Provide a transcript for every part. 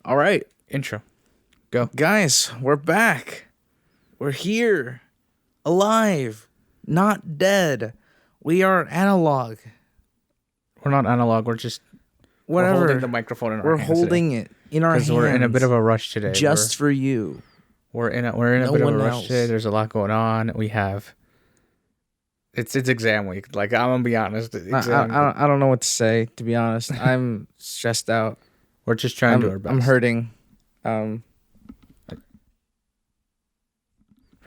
All right, Intro. Go. guys, we're back. We're here, alive, not dead. We are analog. We're not analog. We're just Whatever. We're holding the microphone in our We're hands holding today. it in our hands. Because we're in a bit of a rush today. Just for you. We're in a No bit of a one rush else. today. There's a lot going on. We have it's exam week. Like, I'm gonna be honest. I don't know what to say, to be honest. I'm stressed out. We're just trying to do our best. I'm hurting. For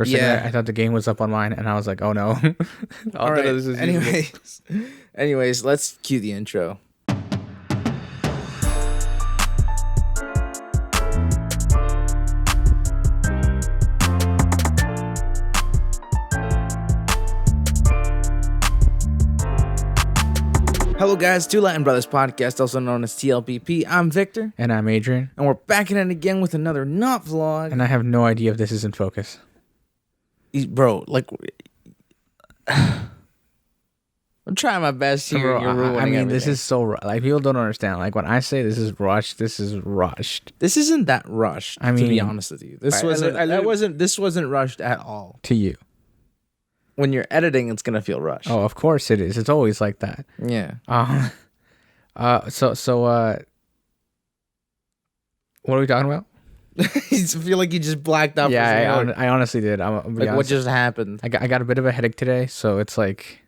a second, I thought the game was up on mine, and I was like, "Oh no!" All right. Anyways, let's cue the intro. Hello, guys. Two Latin Brothers podcast, also known as T.L.B.P. I'm Victor, And I'm Adrian, and we're back at it again with another not vlog. and I have no idea if this is in focus. Bro, like, I'm trying my best here. Bro, You're ruining I mean, everything. this is so like, people don't understand. Like, when I say this is rushed, this is rushed. This isn't that rushed. I to be mean, honest with you, this I wasn't. This wasn't rushed at all. To you. When you're editing, it's gonna feel rushed. Oh, of course it is. It's always like that. Yeah. So what are we talking about? I feel like you just blacked out. Yeah, for I honestly did. what just happened? I got a bit of a headache today, so it's like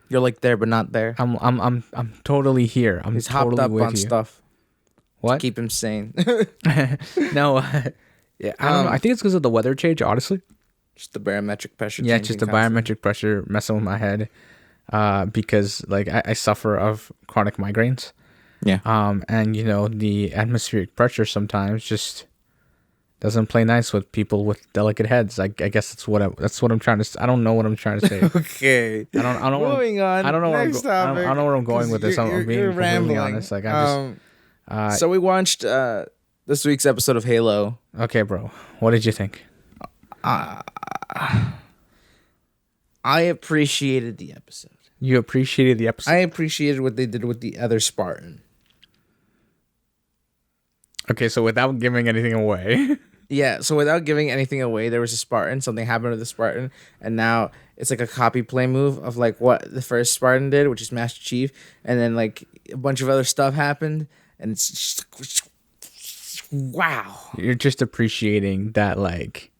You're like there, but not there. I'm totally here. I'm He's totally hopped up with on you. stuff. What? To keep him sane. No, yeah, I don't know. I think it's because of the weather change. Honestly, Just the barometric pressure. yeah, just the barometric pressure messing with my head. Because like I suffer of chronic migraines. Yeah. And you know, the atmospheric pressure sometimes just doesn't play nice with people with delicate heads. I guess that's what I'm trying to. I don't know what I'm trying to say. Okay. I don't. Moving on. I don't know. Next I don't know where I'm going with this. I'm being you're completely rambling. honest. Like, I'm just. So we watched this week's episode of Halo. Okay, bro. What did you think? I appreciated the episode. You appreciated the episode. I appreciated what they did with the other Spartan. Okay, so without giving anything away. Yeah, so without giving anything away, there was a Spartan, something happened to the Spartan, and now it's like a copy play move of like what the first Spartan did, which is Master Chief, and then like a bunch of other stuff happened, and it's just, wow. You're just appreciating that, like.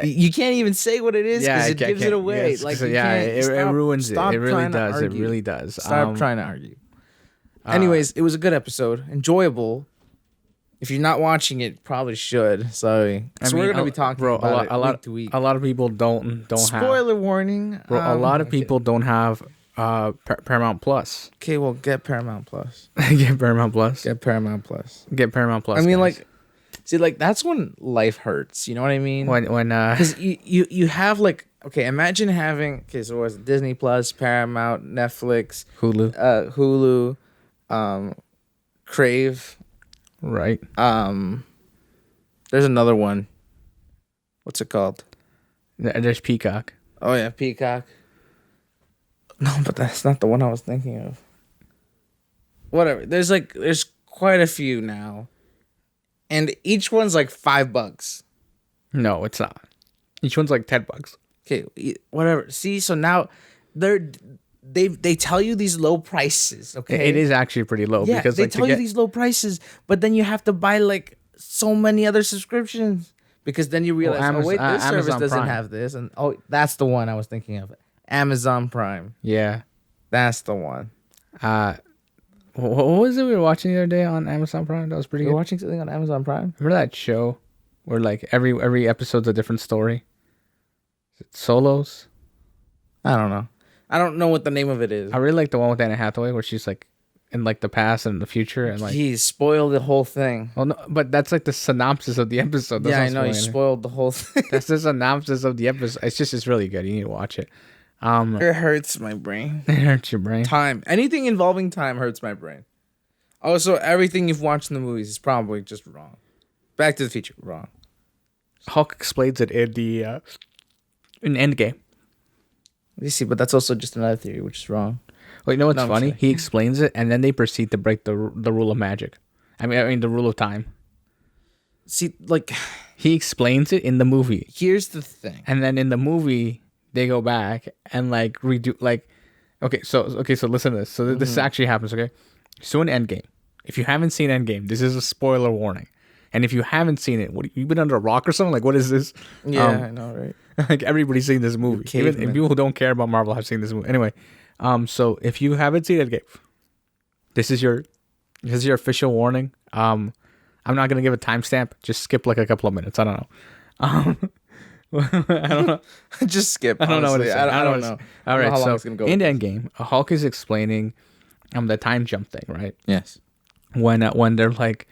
You can't even say what it is because it gives it away. Yes, like, so you yeah, can't- it stop- ruins it. stop It really trying to does. It argue. really does. Stop trying to argue. Anyways, it was a good episode, enjoyable. If you're not watching it, probably should. Sorry. So we're gonna be talking about it week to week. A lot of people don't have. Spoiler warning. Bro, a lot of okay. people don't have Paramount Plus. Okay, well, get Paramount Plus. Get Paramount Plus. Get Paramount Plus. Get Paramount Plus. I mean, guys. like, see, like that's when life hurts. You know what I mean? when Because you have like, okay, imagine having, okay, so it was Disney Plus, Paramount, Netflix, Hulu, Crave. right? There's another one. What's it called? There's Peacock. Oh yeah, Peacock. No, but that's not the one I was thinking of. Whatever. There's quite a few now, and each one's like $5. No, it's not. Each one's like $10. Okay, whatever. See, so now they tell you these low prices. Okay, It is actually pretty low yeah, because they like tell you these low prices, but then you have to buy like so many other subscriptions because then you realize, oh wait, this service Amazon doesn't Prime. have this, and oh, that's the one I was thinking of. Amazon Prime. Yeah. That's the one. What was it we were watching the other day on Amazon Prime? That was pretty You're good. watching something on Amazon Prime? Remember that show where like every episode's a different story? Is it Solos? I don't know. I don't know what the name of it is. I really like the one with Anne Hathaway where she's like in like the past and the future and like. He spoiled the whole thing. Well, no, but that's like the synopsis of the episode. That's Yeah, I not know. He spoiling it. spoiled the whole thing. That's the synopsis of the episode. It's really good. You need to watch it. It hurts my brain. It hurts your brain. Time. Anything involving time hurts my brain. Also, everything you've watched in the movies is probably just wrong. Back to the Future, wrong. Hulk explains it in the in Endgame. You see, but that's also just another theory, which is wrong. Well, you know what's No, I'm funny? sorry. He explains it, and then they proceed to break the rule of magic. I mean the rule of time. See, like, He explains it in the movie, here's the thing. and then in the movie they go back and like redo like. So listen to this. So this actually happens. Okay, so in Endgame, if you haven't seen Endgame, this is a spoiler warning. And if you haven't seen it, what you been under a rock or something? Like, what is this? Yeah, I know, right? Like everybody's seen this movie. Even people who don't care about Marvel have seen this movie. Anyway, so if you haven't seen Endgame, this is your official warning. I'm not gonna give a timestamp. Just skip like a couple of minutes. I don't know. I don't know. Just skip. I don't know what honestly. it's. I don't know. All right. how long So it's gonna go in with this. Endgame, Hulk is explaining the time jump thing, right? Yes. When they're like,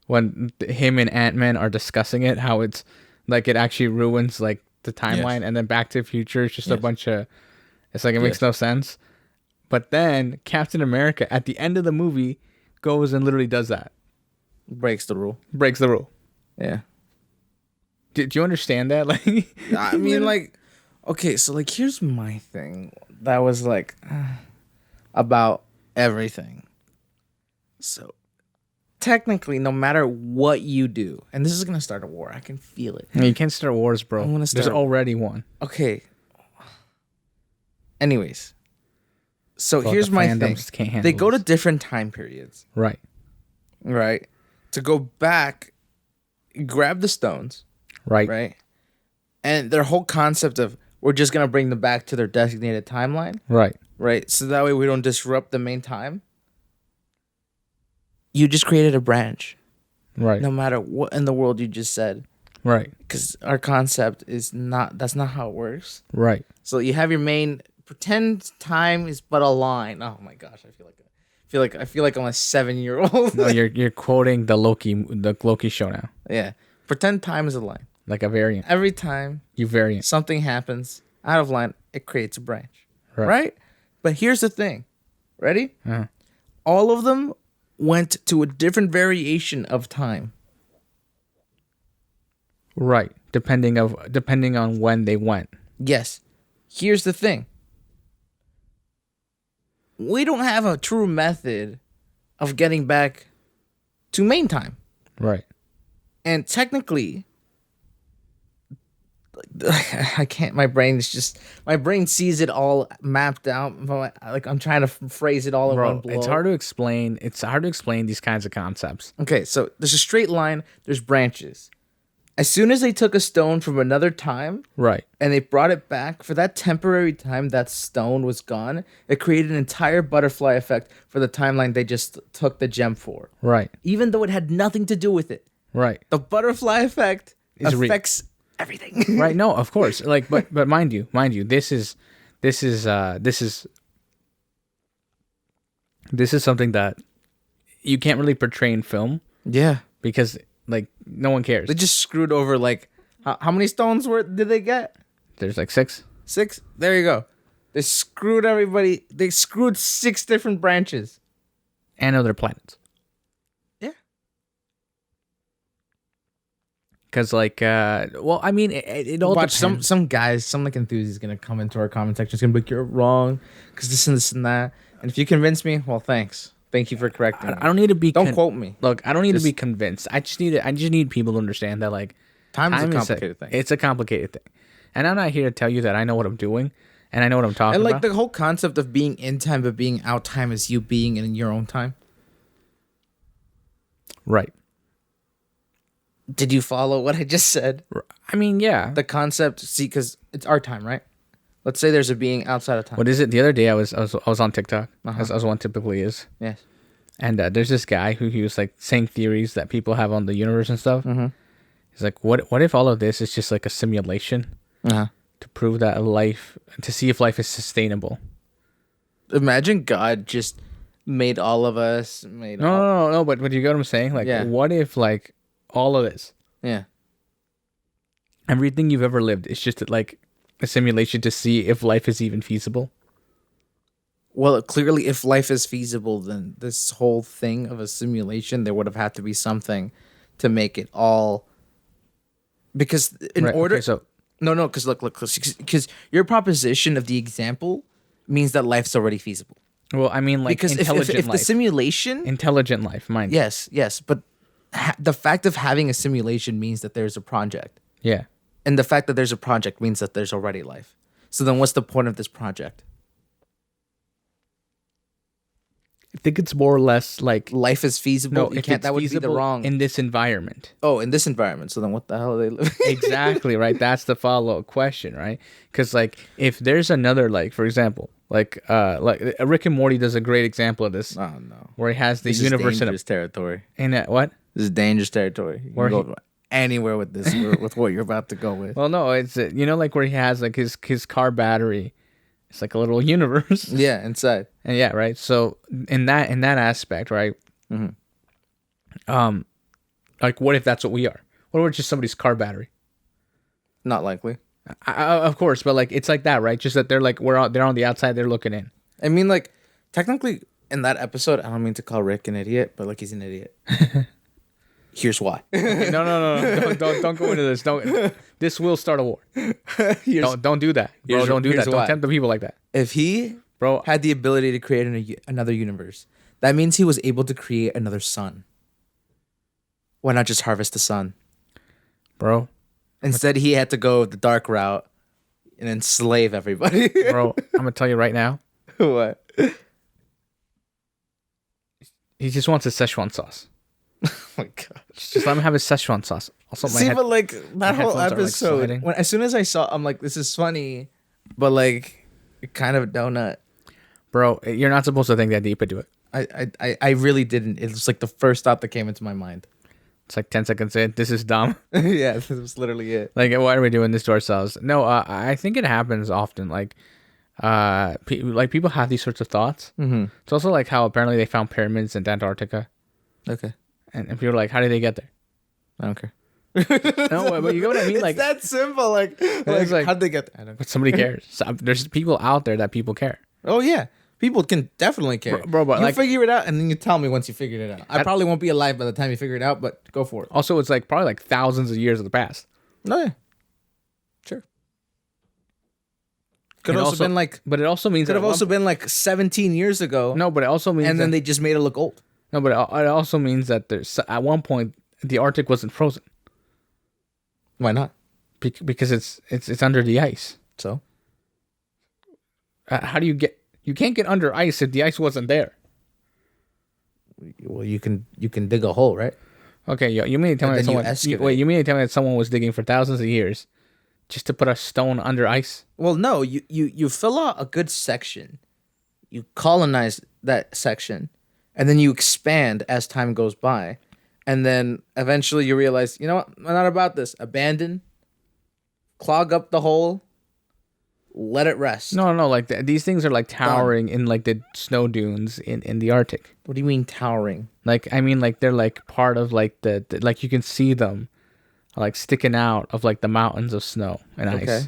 when him and Ant-Man are discussing it, how it's like it actually ruins like the timeline, Yes. and then Back to the Future is just a Yes. bunch of. It's like it makes no sense. But then Captain America at the end of the movie goes and literally does that. Breaks the rule. Breaks the rule. Yeah. Do you understand that? Like, I mean, like, okay, so like, here's my thing. That was like about everything. So technically, no matter what you do, and this is gonna start a war. I can feel it. you can't start wars, bro. I'm gonna There's start- already one. Okay. Anyways, so Well, here's the my fandoms thing. can't handle They go to this. different time periods, Right. right? To go back, grab the stones, Right. right? And their whole concept of we're just gonna bring them back to their designated timeline, Right. right? So that way we don't disrupt the main time. You just created a branch, Right. no matter what in the world you just said, Right. because our concept is not. That's not how it works. Right. So you have your main pretend time is but a line. Oh my gosh, I feel like I'm a 7-year-old. No, you're quoting the Loki show now. Yeah, pretend time is a line. Like a variant. Every time You variant. something happens out of line, it creates a branch. Right. Right? But here's the thing. Ready? Uh-huh. All of them went to a different variation of time. Right. Depending on when they went. Yes. Here's the thing. We don't have a true method of getting back to main time. Right. And technically, I can't. My brain sees it all mapped out. But like I'm trying to phrase it all in one Bro, blow. it's hard to explain. It's hard to explain these kinds of concepts. Okay, so there's a straight line. There's branches. As soon as they took a stone from another time Right. and they brought it back for that temporary time, that stone was gone. It created an entire butterfly effect for the timeline they just took the gem for. Right. Even though it had nothing to do with it, Right. the butterfly effect Is real. affects everything. Right. No, of course. Like, but mind you, this is something that you can't really portray in film Yeah. because like no one cares. They just screwed over like how many stones did they get? There's like 6. 6? There you go. They screwed everybody. They screwed 6 different branches. And other planets. Yeah. Because like, well, I mean, it all Watch depends. some guys, some like enthusiast is gonna come into our comment section. It's gonna be like, you're wrong because this and that. And if you convince me, well, thanks. Thank you for correcting me. I don't need to be. Don't quote me. Look, I don't need Just- to be convinced. I just need people to understand that like Time is a time complicated thing. It's a complicated thing, and I'm not here to tell you that I know what I'm doing and I know what I'm talking And like about. the whole concept of being in time but being out time is you being in your own time. Right. Did you follow what I just said? I mean, yeah. The concept, see, because it's our time, right? Let's say there's a being outside of time. What is it? The other day I was on TikTok, as one typically is, Yes. and there's this guy who he was like saying theories that people have on the universe and stuff. Mm-hmm. He's like, what if all of this is just like a simulation Uh-huh. to prove that life, to see if life is sustainable? Imagine God just made all of us. No. But you get what I'm saying? Like, Yeah. what if like all of this, Yeah. everything you've ever lived, is just like a simulation to see if life is even feasible? Well, clearly, if life is feasible, then this whole thing of a simulation, there would have had to be something to make it all. Because in Right, order, okay, so no, because look, because your proposition of the example means that life's already feasible. Well, I mean, like Because intelligent if the life, simulation, intelligent life, mind. yes, but the fact of having a simulation means that there's a project, Yeah. and the fact that there's a project means that there's already life. So then, what's the point of this project? I think it's more or less like Life is feasible. no, You if can't. it's That would be the feasible wrong. in this environment. Oh, in this environment. So then, what the hell are they living? Exactly, right? That's the follow-up question, right? Because like if there's another, like for example, like Rick and Morty does a great example of this, Oh no, where he has the this universe is dangerous territory. in a what? This is dangerous territory. You Where can go anywhere with this, with what you're about to go with. Well, no, it's like where he has like his car battery. It's like a little universe. Yeah, inside. And yeah, right. So in that aspect, right? Like what if that's what we are? What if we're just somebody's car battery? Not likely. Of course, but like it's like that, right? Just that they're like they're on the outside, they're looking in. I mean, like technically, in that episode, I don't mean to call Rick an idiot, but like he's an idiot. Here's why. No. Don't go into this. Don't. This will start a war. Don't do that, bro. Don't do that. Don't tempt the people like that. If he, bro, had the ability to create another universe, that means he was able to create another sun. Why not just harvest the sun, bro? Instead, he had to go the dark route and enslave everybody. Bro, I'm gonna tell you right now. What? He just wants a Szechuan sauce. Oh my god! Just let him have his Szechuan sauce. Also, but like that whole episode, like as soon as I saw, I'm like, this is funny, but like, kind of a donut. Bro, you're not supposed to think that deep into it. I really didn't. It was like the first thought that came into my mind. It's like 10 seconds in. This is dumb. Yeah, this was literally it. Like, why are we doing this to ourselves? No, I think it happens often. Like, people have these sorts of thoughts. Mm-hmm. It's also like how apparently they found pyramids in Antarctica. Okay. And people are like, how did they get there? I don't care. No, but you know what I mean? Like, it's that simple. Like how'd they get there? I don't care. But somebody cares. So, there's people out there that people care. Oh yeah. People can definitely care. Bro, but you like, figure it out and then you tell me once you figured it out. I probably won't be alive by the time you figure it out, but go for it. Also, it's like probably like thousands of years of the past. No, yeah. Sure. Could also been like, but it also means could have also been like 17 years ago. No, but it also means and then they just made it look old. No, but it also means that there's at one point the Arctic wasn't frozen. Why not? Because it's under the ice. So how do you get? You can't get under ice if the ice wasn't there. Well, you can dig a hole, right? Okay, you mean to tell me that someone? You mean to tell me that someone was digging for thousands of years just to put a stone under ice? Well, no. You fill out a good section, you colonize that section, and then you expand as time goes by, and then eventually you realize, you know what? I'm not about this. Abandon, clog up the hole. Let it rest. No. Like these things are like towering in like the snow dunes in the Arctic. What do you mean towering? Like I mean like they're like part of like the like you can see them, like sticking out of like the mountains of snow and ice. Okay.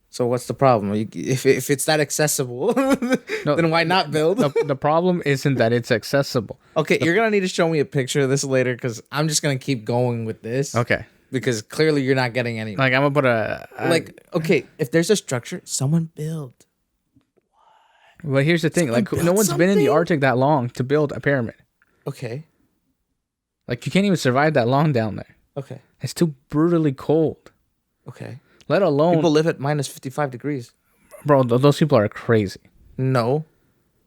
So what's the problem? If it's that accessible, then why not build? The problem isn't that it's accessible. Okay, you're gonna need to show me a picture of this later because I'm just gonna keep going with this. Okay. Because clearly you're not getting any. Like I'm gonna put okay, if there's a structure, someone build. But here's the thing, like no one's been in the Arctic that long to build a pyramid. Okay. Like you can't even survive that long down there. Okay. It's too brutally cold. Okay. Let alone people live at minus 55 degrees. Bro, those people are crazy. No.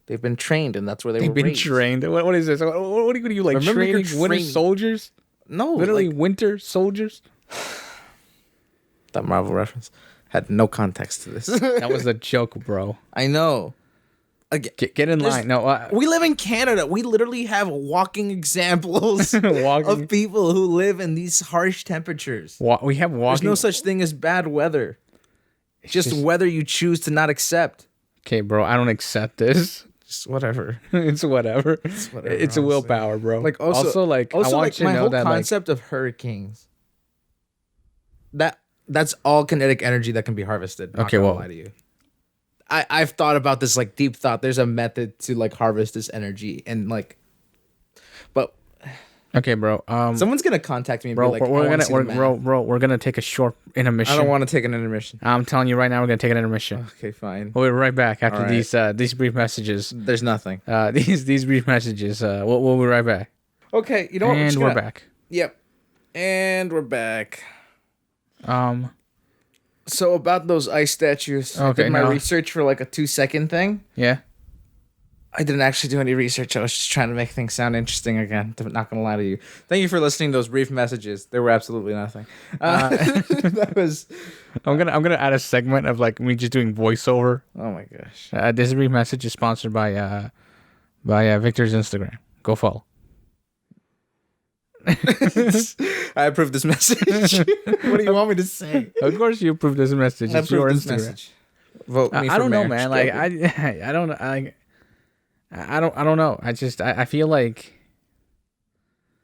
They've been trained and that's where they've been trained. What is this? What are you like? Training winter soldiers? No, literally winter soldiers. That Marvel reference had no context to this. That was a joke, bro. I know. Get in line. No, we live in Canada. We literally have walking examples of people who live in these harsh temperatures. We have walking. There's no such thing as bad weather. It's just weather you choose to not accept. Okay, bro. I don't accept this. Whatever. It's whatever. It's a willpower, bro. Like I want you to know that concept of hurricanes. That's all kinetic energy that can be harvested. Okay, well, lie to you. I've thought about this like deep thought. There's a method to like harvest this energy and like, but Okay, bro. Someone's gonna contact me and Bro, be like, we're gonna take a short intermission. I don't want to take an intermission. I'm telling you right now, we're gonna take an intermission. Okay, fine. We'll be right back after All right. these brief messages. There's nothing. These brief messages. We'll be right back. Okay, you know what? And we're back. Yep. And we're back. Um. So about those ice statues, I did my research for like a 2-second thing. Yeah. I didn't actually do any research. I was just trying to make things sound interesting again. Not gonna lie to you. Thank you for listening to those brief messages. They were absolutely nothing. That was. I'm gonna add a segment of like me just doing voiceover. Oh my gosh. This brief message is sponsored by Victor's Instagram. Go follow. I approve this message. What do you want me to say? Of course, you approve this message. It's your Instagram. Message. Vote me for I don't mayor. know, man. Like I don't know. I feel like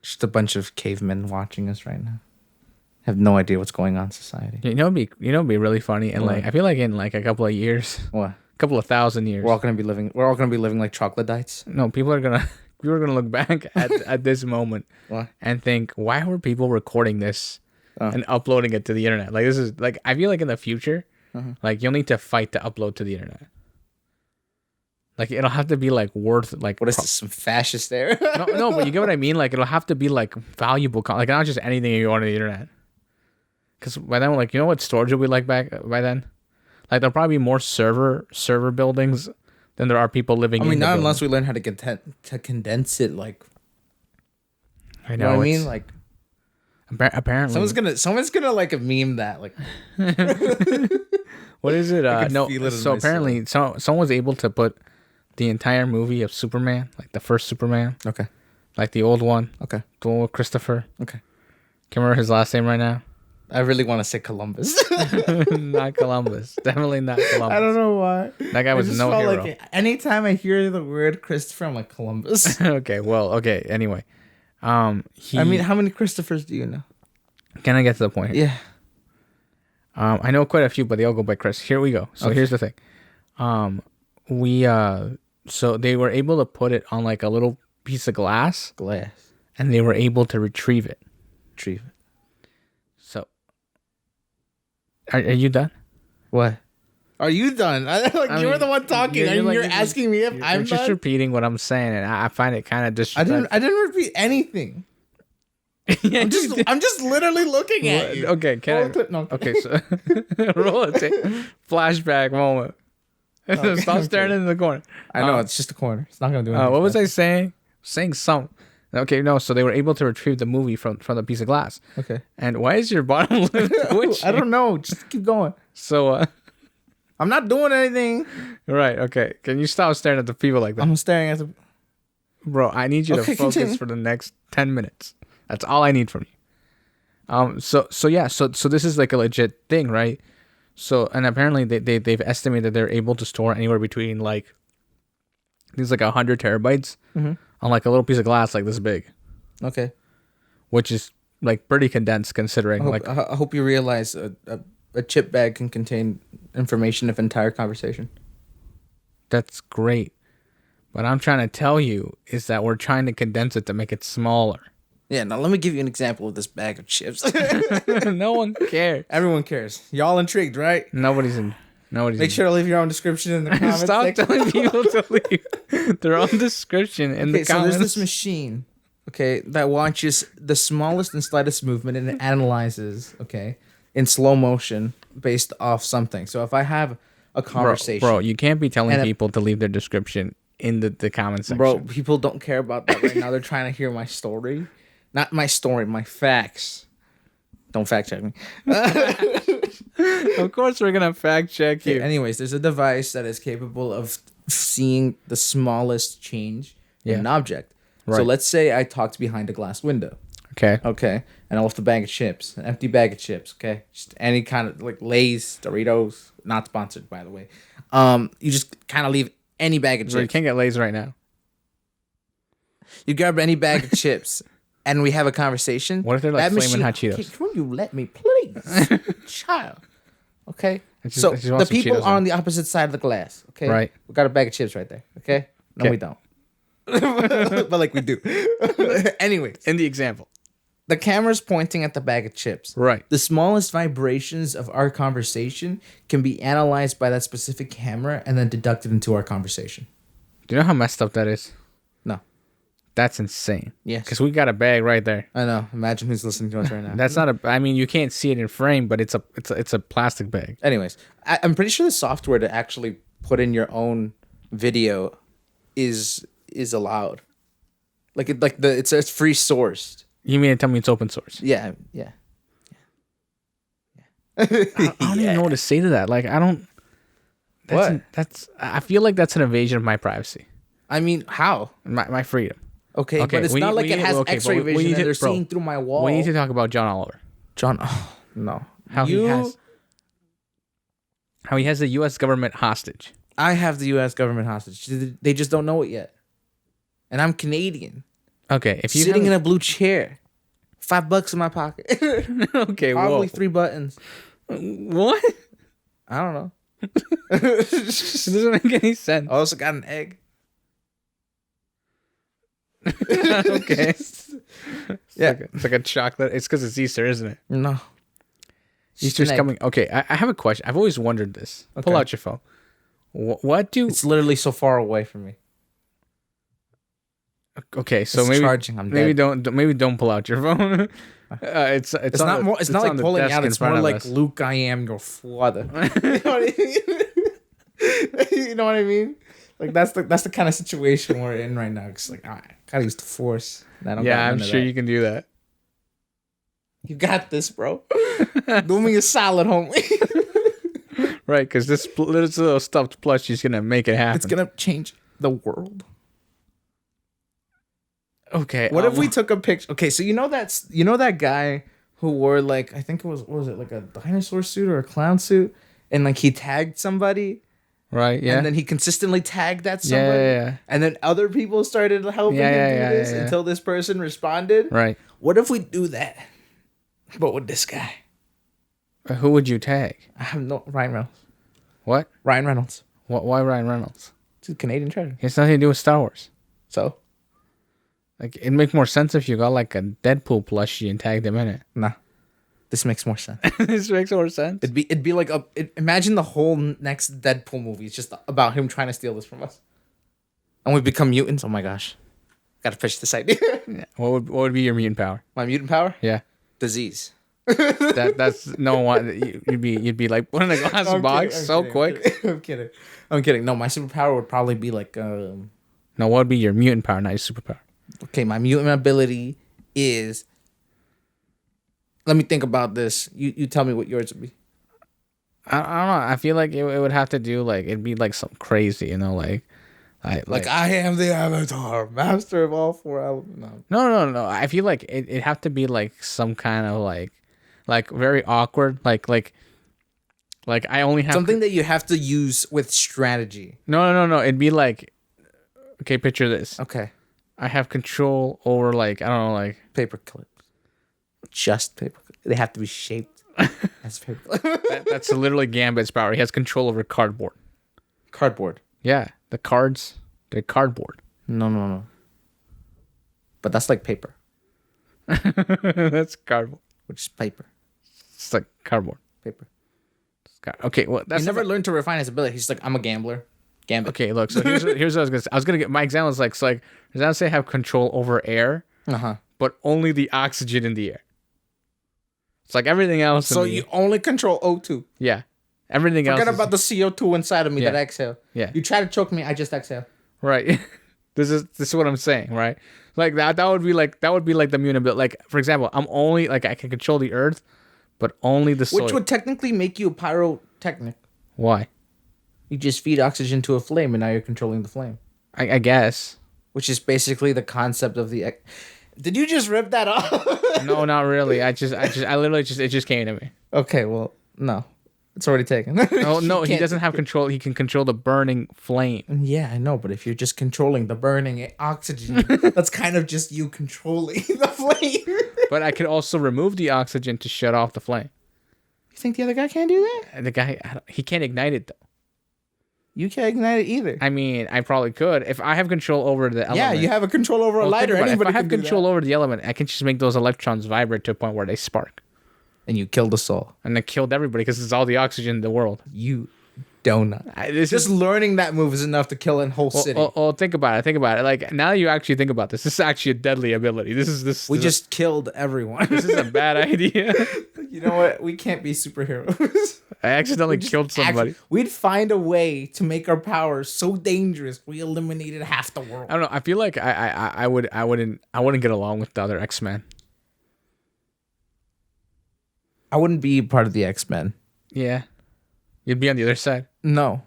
just a bunch of cavemen watching us right now. Have no idea what's going on in society. It'd be really funny, and like I feel like in like a couple of years, what? A couple of thousand years, we're all gonna be living like troglodytes. No, people are gonna look back at this moment and think, why were people recording this and uploading it to the internet? Like this is like I feel like in the future, like you'll need to fight to upload to the internet. Like it'll have to be like worth like what is this, some fascist era? no, but you get what I mean. Like it'll have to be like valuable, like not just anything you go on the internet. Because by then, like what storage will be like back by then? Like there'll probably be more server buildings than there are people living. I mean, not building. Unless we learn how to condense it. Like I know what I mean. Like apparently, someone's gonna like meme that like. What is it? No. So apparently, soul. someone was able to put the entire movie of Superman, like the first Superman. Okay. Like the old one. Okay. The one with Christopher. Okay. Can you remember his last name right now? I really want to say Columbus. Not Columbus. Definitely not Columbus. I don't know why. That guy was no hero. Like anytime I hear the word Christopher, I'm like Columbus. Okay. Anyway. I mean, how many Christophers do you know? Can I get to the point here? Yeah. I know quite a few, but they all go by Chris. Here we go. So here's the thing. So they were able to put it on like a little piece of glass, and they were able to retrieve it. So, are you done? What? Are you done? You were the one talking. You're asking me if I'm done. Just repeating what I'm saying, and I find it kind of disrespectful. I didn't repeat anything. I'm just literally looking at you. Okay, okay, so roll it. Flashback moment. Okay, Stop staring in the corner. I know it's just a corner. It's not gonna do anything. What was I saying? Saying something. Okay, no. So they were able to retrieve the movie from the piece of glass. Okay. And why is your bottom lip twitching? I don't know. Just keep going. So I'm not doing anything. Right. Okay. Can you stop staring at the people like that? I'm staring at the. Bro, I need you to focus continue. for the next 10 minutes. That's all I need from you. So this is like a legit thing, right? So, and apparently they've estimated they're able to store anywhere between like these like 100 terabytes on like a little piece of glass like this big. Okay. Which is like pretty condensed considering. I hope you realize a chip bag can contain information of entire conversation. That's great. What I'm trying to tell you is that we're trying to condense it to make it smaller. Yeah, now let me give you an example of this bag of chips. No one cares. Everyone cares. Y'all intrigued, right? Nobody's Make sure to leave your own description in the comments. Stop telling people to leave their own description in the comments. So there's this machine, that watches the smallest and slightest movement and it analyzes, in slow motion based off something. So if I have a conversation, bro, you can't be telling people to leave their description in the comment section. Bro, people don't care about that right now. They're trying to hear my story. Not my story, my facts. Don't fact check me. Of course we're going to fact check you. Anyways, there's a device that is capable of seeing the smallest change in an object. Right. So let's say I talked behind a glass window. Okay. And I left a bag of chips, an empty bag of chips, Just any kind of like Lay's, Doritos, not sponsored by the way. You just kind of leave any bag of chips. You can't get Lay's right now. You grab any bag of chips. And we have a conversation. What if they're like flaming hot Cheetos? Okay, can you let me, please? Child. Okay? So the people are on the opposite side of the glass. Okay? Right. We got a bag of chips right there. Okay? No, we don't. but like we do. Anyways, In the example. the camera's pointing at the bag of chips. Right. The smallest vibrations of our conversation can be analyzed by that specific camera and then deducted into our conversation. Do you know how messed up that is? No. That's insane. Yes. Because we got a bag right there. I know. Imagine who's listening to us right now. That's not a. I mean, you can't see it in frame, but it's a plastic bag. Anyways, I'm pretty sure the software to actually put in your own video is allowed. It's free sourced. You mean to tell me it's open source? Yeah. I don't even know what to say to that. Like, I don't. I feel like that's an invasion of my privacy. I mean, how? My freedom. Okay, but it's not like it has X-ray vision and they're seeing through my wall. We need to talk about John Oliver. No. How he has the U.S. government hostage. I have the U.S. government hostage. They just don't know it yet. And I'm Canadian. Okay, if you sitting in a blue chair, $5 in my pocket. Okay, probably 3 buttons. What? I don't know. It doesn't make any sense. I also got an egg. Okay. Yeah, it's like a chocolate. It's because it's Easter, isn't it? No. Easter's coming. Okay, I have a question. I've always wondered this. Okay. Pull out your phone. What do? It's literally so far away from me. Okay, so it's maybe charging. I'm dead. don't pull out your phone. It's not more. It's not like pulling out. It's more like Luke. I am your father. You know what I mean? Like that's the kind of situation we're in right now. It's like, all right, gotta use the force. I'm sure you can do that. You got this, bro. Do me a solid, homie. Right, because this little stuffed plushie's gonna make it happen. It's gonna change the world. Okay. What if we took a picture? Okay, so you know that guy who wore like, I think it was, what was it, like a dinosaur suit or a clown suit, and like he tagged somebody. Right, yeah. And then he consistently tagged that somebody. Yeah. And then other people started helping him do this until this person responded. Right. What if we do that, but with this guy? Who would you tag? I have no... Ryan Reynolds. What? Ryan Reynolds. Why Ryan Reynolds? It's a Canadian treasure. He has nothing to do with Star Wars. So? Like, it'd make more sense if you got like a Deadpool plushie and tagged him in it. Nah. This makes more sense. This makes more sense. It'd be like imagine the whole next Deadpool movie is just about him trying to steal this from us, and we become mutants. Oh my gosh, gotta pitch this idea. Yeah. What would be your mutant power? My mutant power? Yeah, disease. That's no one. You'd be like put in a glass box quick. I'm kidding. No, my superpower would probably be like No, what would be your mutant power, not your superpower? Okay, my mutant ability is. Let me think about this. You tell me what yours would be. I don't know. I feel like it would have to do like it'd be like something crazy, you know, like I am the Avatar, master of all 4 elements. No. I feel like it'd have to be like some kind of like very awkward, like I only have something that you have to use with strategy. No. It'd be like, okay, picture this. Okay. I have control over like I don't know, like paper clips. Just paper. They have to be shaped as paper. That's literally Gambit's power. He has control over cardboard. Cardboard. Yeah, the cards. They're cardboard. No. But that's like paper. That's cardboard. Which is paper. It's like cardboard. Paper. Okay, well, that's he never learned to refine his ability. He's like, I'm a gambler. Gambit. Okay, look. So here's what I was gonna say. I was gonna get my example is like, so like, does that say I have control over air? But only the oxygen in the air. It's like everything else. So you only control O2. Yeah. Everything else. Forget about the CO2 inside of me that I exhale. Yeah. You try to choke me, I just exhale. Right. This is what I'm saying, right? Like that would be like the mutability. Like, for example, I'm only like I can control the earth, but only the soil. Which would technically make you a pyrotechnic. Why? You just feed oxygen to a flame and now you're controlling the flame. I guess. Which is basically the concept of the... Did you just rip that off? No, not really. I literally it just came to me. Okay, well, no. It's already taken. Oh, no, he doesn't have control. He can control the burning flame. Yeah, I know, but if you're just controlling the burning oxygen, that's kind of just you controlling the flame. But I could also remove the oxygen to shut off the flame. You think the other guy can't do that? The guy, he can't ignite it, though. You can't ignite it either. I mean, I probably could if I have control over the element. Yeah, you have a control over a lighter. If Anybody I have can do control that. over the element, I can just make those electrons vibrate to a point where they spark. And you killed us all. And it killed everybody because it's all the oxygen in the world. You donut. Just learning that move is enough to kill a whole city. Well, think about it. Think about it. Like now you actually think about this. This is actually a deadly ability. We just killed everyone. This is a bad idea. You know what? We can't be superheroes. I accidentally killed somebody. We'd find a way to make our powers so dangerous we eliminated half the world. I don't know. I feel like I wouldn't get along with the other X-Men. I wouldn't be part of the X-Men. Yeah. You'd be on the other side. No.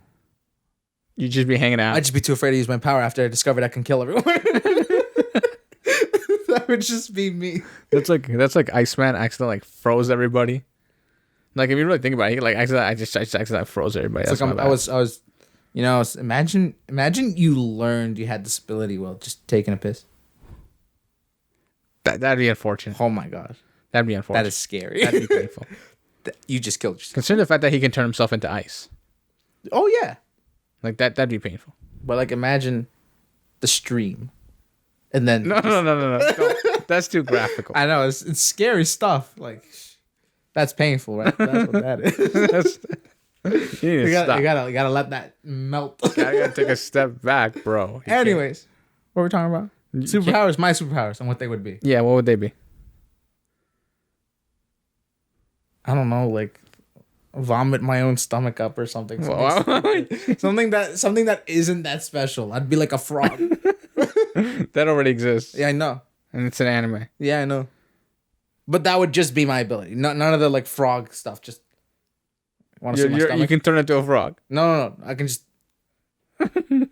You'd just be hanging out. I'd just be too afraid to use my power after I discovered I can kill everyone. That would just be me. That's like Iceman accidentally like froze everybody. Like if you really think about it, he like I just accidentally froze everybody. It's like I was, you know, imagine you learned you had this ability while just taking a piss. That'd be unfortunate. Oh my gosh. That'd be unfortunate. That is scary. That'd be painful. You just killed yourself. Consider the fact that he can turn himself into ice. Oh yeah. Like that'd be painful. But like imagine the stream. And then No. That's too graphical. I know it's scary stuff. Like that's painful, right? That's what that is. You gotta let that melt. I gotta take a step back, bro. Anyways, what we're talking about? Superpowers, my superpowers, and what they would be. Yeah, what would they be? I don't know, like vomit my own stomach up or something. Something that isn't that special. I'd be like a frog. That already exists. Yeah, I know. And it's an anime. Yeah, I know. But that would just be my ability. None of the like frog stuff. Just want to see my stomach? You can turn into a frog. No. I can just.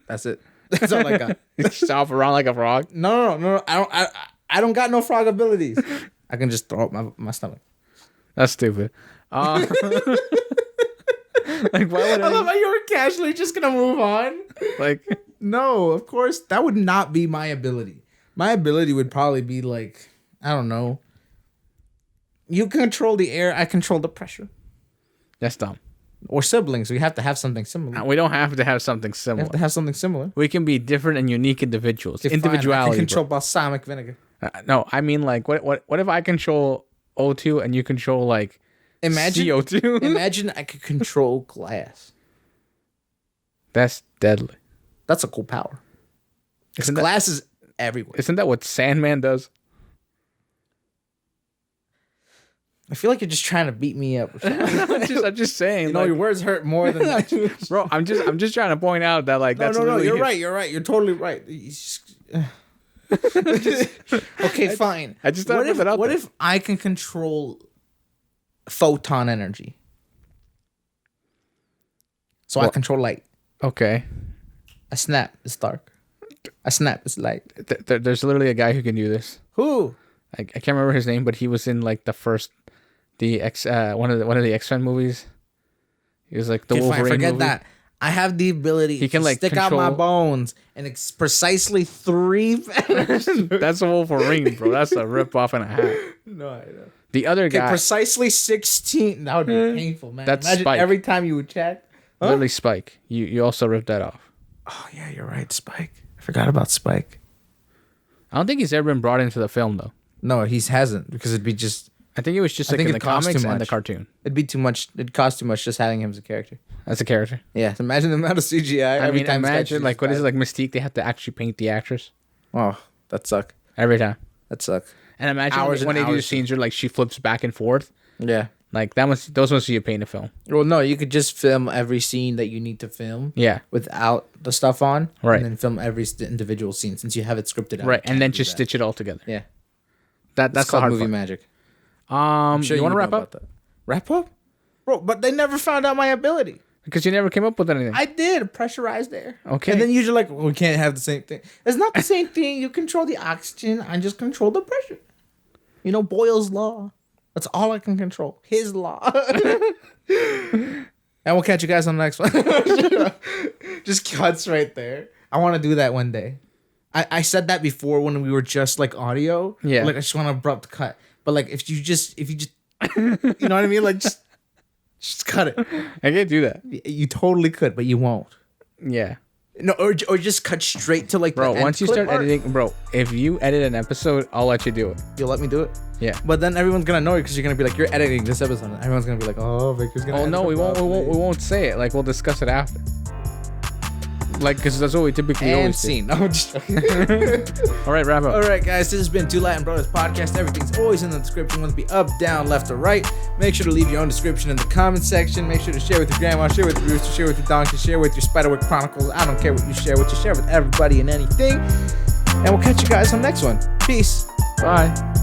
That's it. That's all I got. You stomp around like a frog. No. I don't got no frog abilities. I can just throw up my stomach. That's stupid. Like why would I love how you were casually just gonna move on. Like no, of course that would not be my ability. My ability would probably be like I don't know. You control the air, I control the pressure. That's dumb. Or siblings, we have to have something similar. We don't have to have something We similar. have to have something similar. We can be different and unique individuals. Okay, individuality. I can control balsamic vinegar. No, I mean like what if I control O2 and you control like CO2? Imagine I could control glass. That's deadly. That's a cool power. Glass is everywhere. Isn't that what Sandman does? I feel like you're just trying to beat me up. I'm just saying. You know, your words hurt more than that. Bro, I'm just trying to point out that like that's no. You're right. You're totally right. Okay, fine. I just thought what if I can control photon energy? So I control light. Okay. A snap is dark. A snap is light. There's literally a guy who can do this. Who? I can't remember his name, but he was in like one of the X-Men movies. He was like the Wolverine movie. Forget that. I have the ability he can, to like, stick out my bones and it's precisely 3 That's a Wolverine, bro. That's a rip-off and a half. No, I know. The other guy... precisely 16. That would be painful, man. That's Imagine Spike. Every time you would check. Huh? Literally Spike. You also ripped that off. Oh, yeah, you're right, Spike. I forgot about Spike. I don't think he's ever been brought into the film, though. No, he hasn't, because it'd be just... I think it was just like in the comics and the cartoon. It'd be too much. It'd cost too much just having him as a character. As a character. Yeah. So imagine the amount of CGI. I mean, imagine like what is it like Mystique? They have to actually paint the actress. Oh, that suck. Every time. That suck. And imagine when they do the scenes where like she flips back and forth. Yeah. Like those must be a pain to film. Well, no, you could just film every scene that you need to film. Yeah. Without the stuff on. Right. And then film every individual scene since you have it scripted out. Right, and then just stitch it all together. Yeah. That's called movie magic. Sure you want to wrap up? Wrap up? Bro, but they never found out my ability. Because you never came up with anything. I did. Pressurized air. Okay. And then you're like, well, we can't have the same thing. It's not the same thing. You control the oxygen. I just control the pressure. You know, Boyle's law. That's all I can control. His law. And we'll catch you guys on the next one. Just cuts right there. I want to do that one day. I said that before when we were just like audio. Yeah. Like I just want an abrupt cut. But like if you just you know what I mean? Like just cut it. I can't do that. You totally could, but you won't. Yeah. No, or just cut straight to like Bro, the end once you clip start art? editing, bro, if you edit an episode, I'll let you do it. You'll let me do it. Yeah. But then everyone's gonna know it because you're gonna be like, you're editing this episode. And everyone's gonna be like, oh, Victor's gonna. Oh no, we won't say it. Like we'll discuss it after. Like, cause that's what we typically And always scene. No, I'm just joking. All right, wrap up. All right, guys, this has been Two Latin Brothers Podcast. Everything's always in the description. Whether it be up, down, left, or right. Make sure to leave your own description in the comment section. Make sure to share with your grandma, share with your rooster, share with your donkey, share with your Spiderwick Chronicles. I don't care what you share with. You share with everybody and anything. And we'll catch you guys on the next one. Peace. Bye.